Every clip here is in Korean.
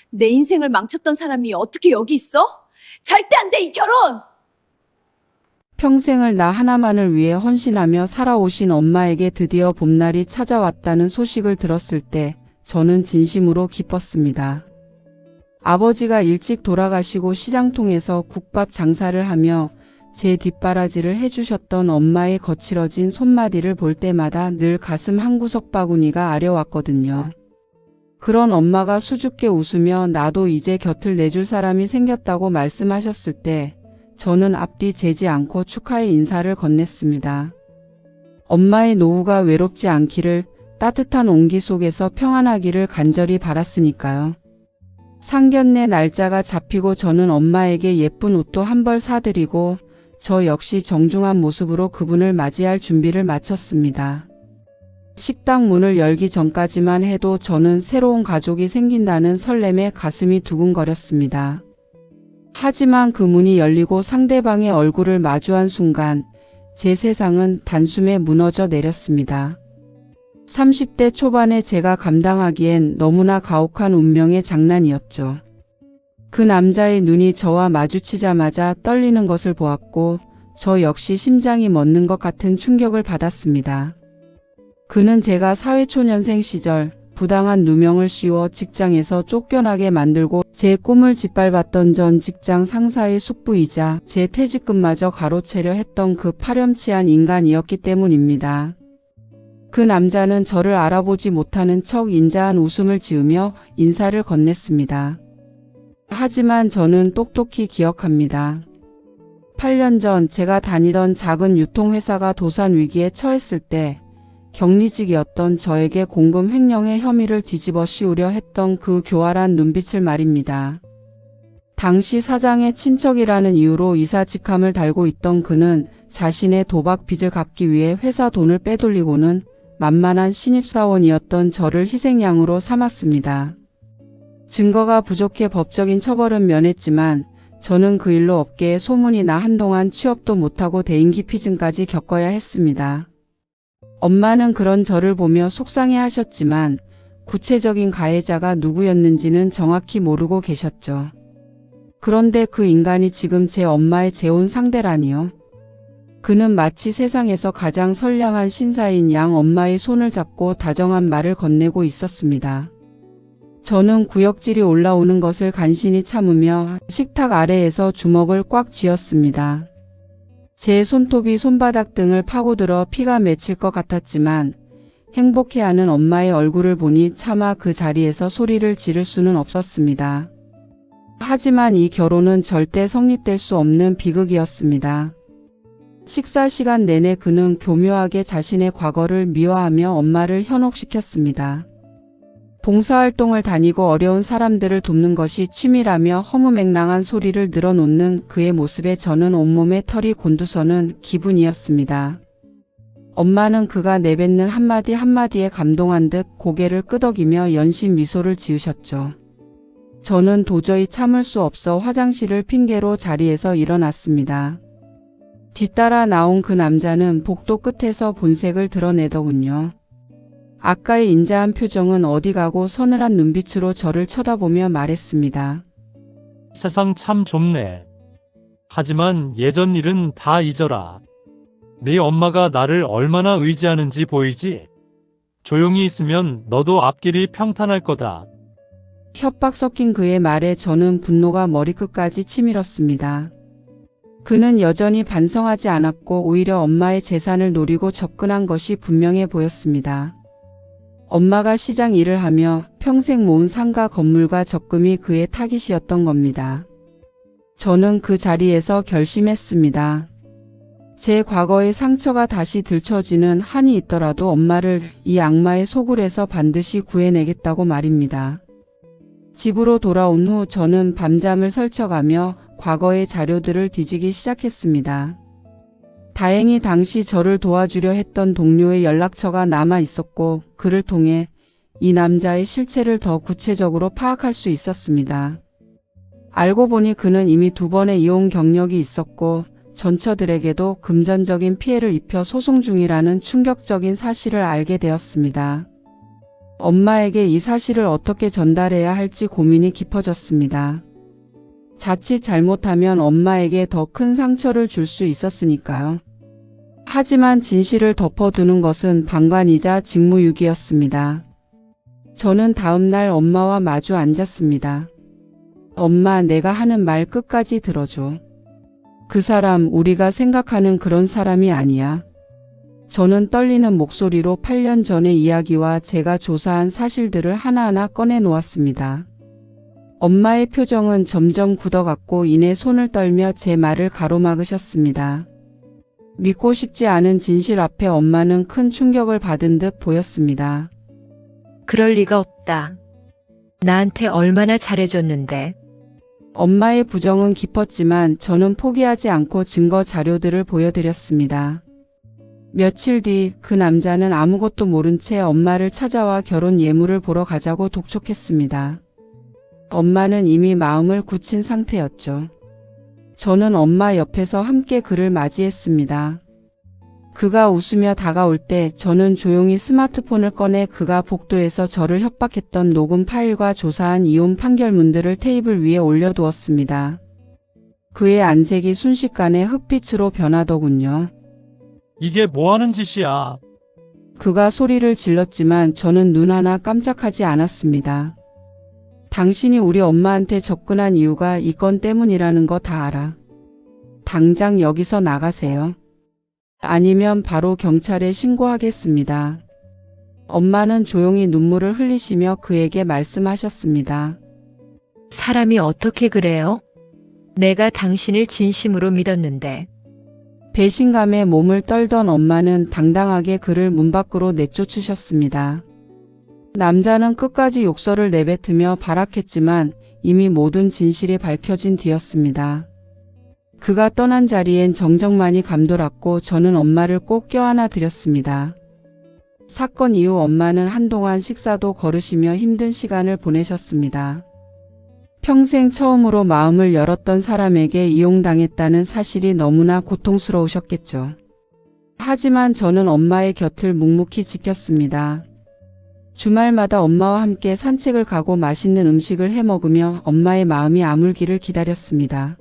내 인생을 망쳤던 사람이 어떻게 여기 있어? 절대 안 돼, 이 결혼! 평생을 나 하나만을 위해 헌신하며 살아오신 엄마에게 드디어 봄날이 찾아왔다는 소식을 들었을 때 저는 진심으로 기뻤습니다. 아버지가 일찍 돌아가시고 시장통에서 국밥 장사를 하며 제 뒷바라지를 해주셨던 엄마의 거칠어진 손마디를 볼 때마다 늘 가슴 한구석 바구니가 아려왔거든요. 그런 엄마가 수줍게 웃으며 나도 이제 곁을 내줄 사람이 생겼다고 말씀하셨을 때 저는 앞뒤 재지 않고 축하의 인사를 건넸습니다. 엄마의 노후가 외롭지 않기를, 따뜻한 온기 속에서 평안하기를 간절히 바랐으니까요. 상견례 날짜가 잡히고 저는 엄마에게 예쁜 옷도 한 벌 사드리고 저 역시 정중한 모습으로 그분을 맞이할 준비를 마쳤습니다. 식당 문을 열기 전까지만 해도 저는 새로운 가족이 생긴다는 설렘에 가슴이 두근거렸습니다. 하지만 그 문이 열리고 상대방의 얼굴을 마주한 순간 제 세상은 단숨에 무너져 내렸습니다. 30대 초반의 제가 감당하기엔 너무나 가혹한 운명의 장난이었죠. 그 남자의 눈이 저와 마주치자마자 떨리는 것을 보았고 저 역시 심장이 멎는 것 같은 충격을 받았습니다. 그는 제가 사회초년생 시절 부당한 누명을 씌워 직장에서 쫓겨나게 만들고 제 꿈을 짓밟았던 전 직장 상사의 숙부이자 제 퇴직금마저 가로채려 했던 그 파렴치한 인간이었기 때문입니다. 그 남자는 저를 알아보지 못하는 척 인자한 웃음을 지으며 인사를 건넸습니다. 하지만 저는 똑똑히 기억합니다. 8년 전 제가 다니던 작은 유통회사가 도산 위기에 처했을 때 격리직이었던 저에게 공금 횡령의 혐의를 뒤집어 씌우려 했던 그 교활한 눈빛을 말입니다. 당시 사장의 친척이라는 이유로 이사 직함을 달고 있던 그는 자신의 도박 빚을 갚기 위해 회사 돈을 빼돌리고는 만만한 신입사원이었던 저를 희생양으로 삼았습니다. 증거가 부족해 법적인 처벌은 면했지만 저는 그 일로 업계에 소문이 나 한동안 취업도 못하고 대인기피증까지 겪어야 했습니다. 엄마는 그런 저를 보며 속상해 하셨지만 구체적인 가해자가 누구였는지는 정확히 모르고 계셨죠. 그런데 그 인간이 지금 제 엄마의 재혼 상대라니요. 그는 마치 세상에서 가장 선량한 신사인 양 엄마의 손을 잡고 다정한 말을 건네고 있었습니다. 저는 구역질이 올라오는 것을 간신히 참으며 식탁 아래에서 주먹을 꽉 쥐었습니다. 제 손톱이 손바닥 등을 파고들어 피가 맺힐 것 같았지만 행복해하는 엄마의 얼굴을 보니 차마 그 자리에서 소리를 지를 수는 없었습니다. 하지만 이 결혼은 절대 성립될 수 없는 비극이었습니다. 식사 시간 내내 그는 교묘하게 자신의 과거를 미화하며 엄마를 현혹시켰습니다. 봉사활동을 다니고 어려운 사람들을 돕는 것이 취미라며 허무맹랑한 소리를 늘어놓는 그의 모습에 저는 온몸에 털이 곤두서는 기분이었습니다. 엄마는 그가 내뱉는 한마디 한마디에 감동한 듯 고개를 끄덕이며 연신 미소를 지으셨죠. 저는 도저히 참을 수 없어 화장실을 핑계로 자리에서 일어났습니다. 뒤따라 나온 그 남자는 복도 끝에서 본색을 드러내더군요. 아까의 인자한 표정은 어디 가고 서늘한 눈빛으로 저를 쳐다보며 말했습니다. 세상 참 좁네. 하지만 예전 일은 다 잊어라. 네 엄마가 나를 얼마나 의지하는지 보이지? 조용히 있으면 너도 앞길이 평탄할 거다. 협박 섞인 그의 말에 저는 분노가 머리끝까지 치밀었습니다. 그는 여전히 반성하지 않았고 오히려 엄마의 재산을 노리고 접근한 것이 분명해 보였습니다. 엄마가 시장 일을 하며 평생 모은 상가 건물과 적금이 그의 타깃이었던 겁니다. 저는 그 자리에서 결심했습니다. 제 과거의 상처가 다시 들춰지는 한이 있더라도 엄마를 이 악마의 소굴에서 반드시 구해내겠다고 말입니다. 집으로 돌아온 후 저는 밤잠을 설쳐가며 과거의 자료들을 뒤지기 시작했습니다. 다행히 당시 저를 도와주려 했던 동료의 연락처가 남아 있었고 그를 통해 이 남자의 실체를 더 구체적으로 파악할 수 있었습니다. 알고 보니 그는 이미 2번의 이혼 경력이 있었고 전처들에게도 금전적인 피해를 입혀 소송 중이라는 충격적인 사실을 알게 되었습니다. 엄마에게 이 사실을 어떻게 전달해야 할지 고민이 깊어졌습니다. 자칫 잘못하면 엄마에게 더 큰 상처를 줄 수 있었으니까요. 하지만 진실을 덮어두는 것은 방관이자 직무유기였습니다. 저는 다음 날 엄마와 마주 앉았습니다. 엄마, 내가 하는 말 끝까지 들어줘. 그 사람 우리가 생각하는 그런 사람이 아니야. 저는 떨리는 목소리로 8년 전의 이야기와 제가 조사한 사실들을 하나하나 꺼내 놓았습니다. 엄마의 표정은 점점 굳어갔고 이내 손을 떨며 제 말을 가로막으셨습니다. 믿고 싶지 않은 진실 앞에 엄마는 큰 충격을 받은 듯 보였습니다. 그럴 리가 없다. 나한테 얼마나 잘해줬는데. 엄마의 부정은 깊었지만 저는 포기하지 않고 증거 자료들을 보여드렸습니다. 며칠 뒤 그 남자는 아무것도 모른 채 엄마를 찾아와 결혼 예물을 보러 가자고 독촉했습니다. 엄마는 이미 마음을 굳힌 상태였죠. 저는 엄마 옆에서 함께 그를 맞이했습니다. 그가 웃으며 다가올 때 저는 조용히 스마트폰을 꺼내 그가 복도에서 저를 협박했던 녹음 파일과 조사한 이혼 판결문들을 테이블 위에 올려두었습니다. 그의 안색이 순식간에 흑빛으로 변하더군요. 이게 뭐 하는 짓이야? 그가 소리를 질렀지만 저는 눈 하나 깜짝하지 않았습니다. 당신이 우리 엄마한테 접근한 이유가 이 건 때문이라는 거 다 알아. 당장 여기서 나가세요. 아니면 바로 경찰에 신고하겠습니다. 엄마는 조용히 눈물을 흘리시며 그에게 말씀하셨습니다. 사람이 어떻게 그래요? 내가 당신을 진심으로 믿었는데. 배신감에 몸을 떨던 엄마는 당당하게 그를 문 밖으로 내쫓으셨습니다. 남자는 끝까지 욕설을 내뱉으며 발악했지만 이미 모든 진실이 밝혀진 뒤였습니다. 그가 떠난 자리엔 정적만이 감돌았고 저는 엄마를 꼭 껴안아 드렸습니다. 사건 이후 엄마는 한동안 식사도 거르시며 힘든 시간을 보내셨습니다. 평생 처음으로 마음을 열었던 사람에게 이용당했다는 사실이 너무나 고통스러우셨겠죠. 하지만 저는 엄마의 곁을 묵묵히 지켰습니다. 주말마다 엄마와 함께 산책을 가고 맛있는 음식을 해먹으며 엄마의 마음이 아물기를 기다렸습니다.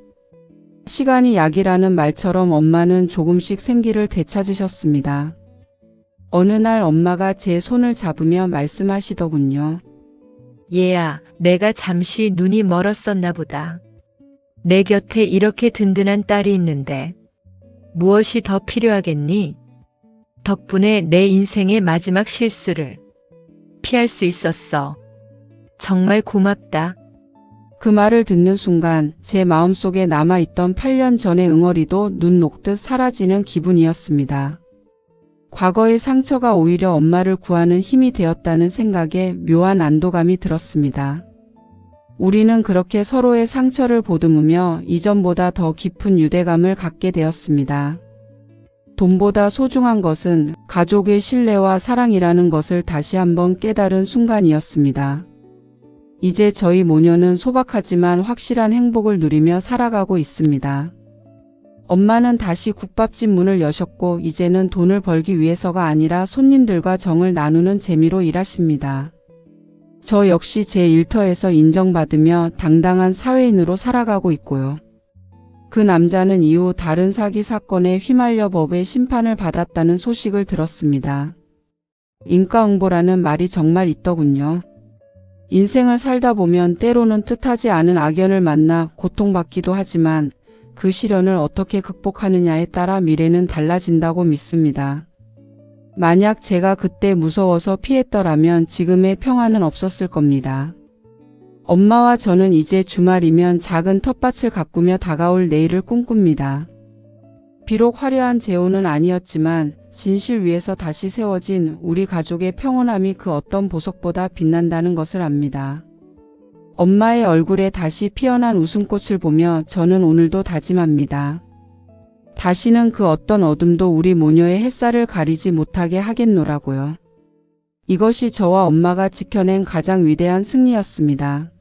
시간이 약이라는 말처럼 엄마는 조금씩 생기를 되찾으셨습니다. 어느 날 엄마가 제 손을 잡으며 말씀하시더군요. 얘야, 내가 잠시 눈이 멀었었나 보다. 내 곁에 이렇게 든든한 딸이 있는데 무엇이 더 필요하겠니? 덕분에 내 인생의 마지막 실수를 피할 수 있었어. 정말 고맙다. 그 말을 듣는 순간 제 마음속에 남아있던 8년 전의 응어리도 눈 녹듯 사라지는 기분이었습니다. 과거의 상처가 오히려 엄마를 구하는 힘이 되었다는 생각에 묘한 안도감이 들었습니다. 우리는 그렇게 서로의 상처를 보듬으며 이전보다 더 깊은 유대감을 갖게 되었습니다. 돈보다 소중한 것은 가족의 신뢰와 사랑이라는 것을 다시 한번 깨달은 순간이었습니다. 이제 저희 모녀는 소박하지만 확실한 행복을 누리며 살아가고 있습니다. 엄마는 다시 국밥집 문을 여셨고 이제는 돈을 벌기 위해서가 아니라 손님들과 정을 나누는 재미로 일하십니다. 저 역시 제 일터에서 인정받으며 당당한 사회인으로 살아가고 있고요. 그 남자는 이후 다른 사기 사건에 휘말려 법의 심판을 받았다는 소식을 들었습니다. 인과응보라는 말이 정말 있더군요. 인생을 살다 보면 때로는 뜻하지 않은 악연을 만나 고통받기도 하지만 그 시련을 어떻게 극복하느냐에 따라 미래는 달라진다고 믿습니다. 만약 제가 그때 무서워서 피했더라면 지금의 평화는 없었을 겁니다. 엄마와 저는 이제 주말이면 작은 텃밭을 가꾸며 다가올 내일을 꿈꿉니다. 비록 화려한 재혼은 아니었지만 진실 위에서 다시 세워진 우리 가족의 평온함이 그 어떤 보석보다 빛난다는 것을 압니다. 엄마의 얼굴에 다시 피어난 웃음꽃을 보며 저는 오늘도 다짐합니다. 다시는 그 어떤 어둠도 우리 모녀의 햇살을 가리지 못하게 하겠노라고요. 이것이 저와 엄마가 지켜낸 가장 위대한 승리였습니다.